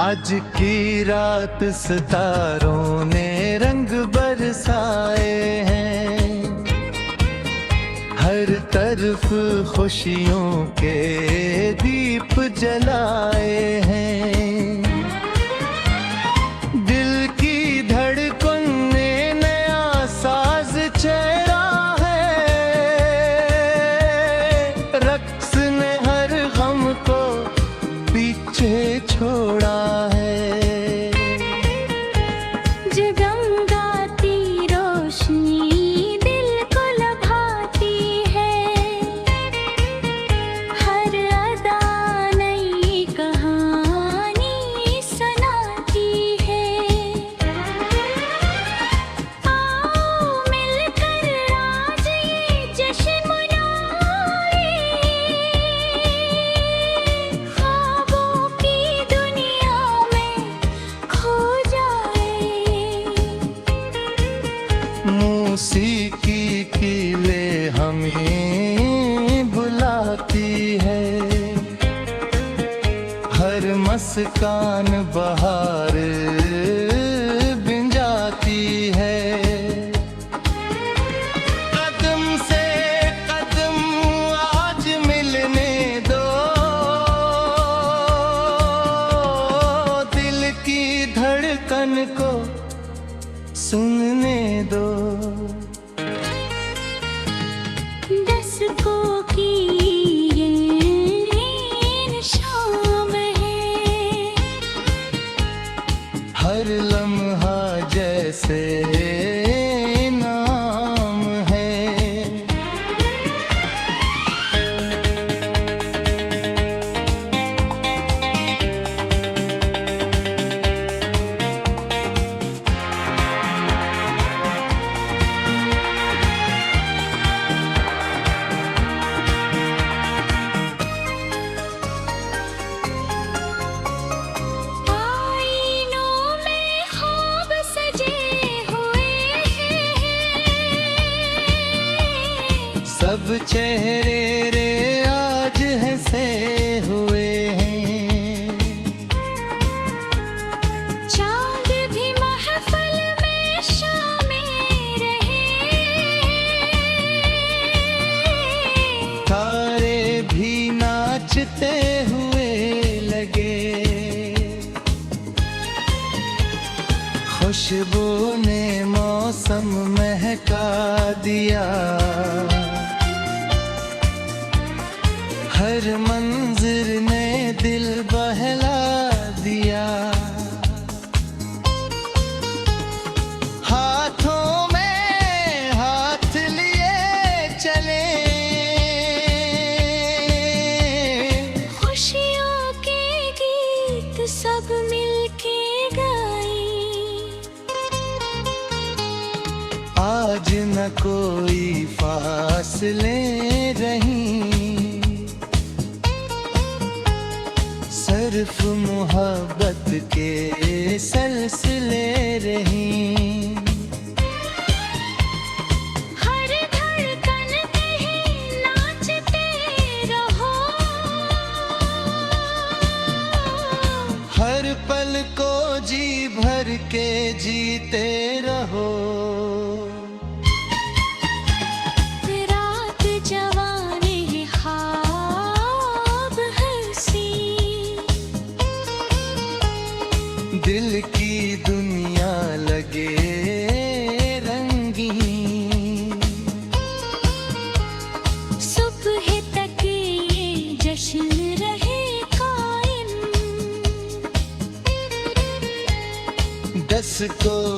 आज की रात सितारों ने रंग बरसाए हैं, हर तरफ खुशियों के दीप जलाए हैं। दिल की धड़कन ने नया साज छेड़ा है, रक्स ने हर गम को पीछे छोड़ा है। जगमगाती रोशनी दिल को लभाती है, हर अदा नई कहानी सुनाती है। आओ मिलकर आज ये जश्न मनाए, ख्वाबों की दुनिया में खो जाए। मौसीकी की ले हमें बुलाती है, हर मस्कान बहार बिन जाती है। कदम से कदम आज मिलने दो, दिल की धड़कन को सुनने दो। दस्तकों की ये शाम है, हर लम्हा जैसे नाम है। आईनों में ख्वाब सजे हुए हैं, सब चेहरे रे आज हंसे हुए हैं। चांद भी महफिल में शामिल रहे, तारे भी नाचते हुए लगे। खुशबू ने मौसम महका दिया, हर मंजिर ने दिल बहला दिया। हाथों में हाथ लिए चले, खुशियों के गीत सब मिलके गाए। आज न कोई फासले रहीं, सिर्फ मोहब्बत के सिलसिले रहीं। हर धड़कन कहे नाचते रहो, हर पल को जी भर के जीते रहो। रात जवानी है ख्वाब हंसी, दिल की दुनिया लगे रंगीन। सुबह तक ये जश्न रहे कायम। दस्तकों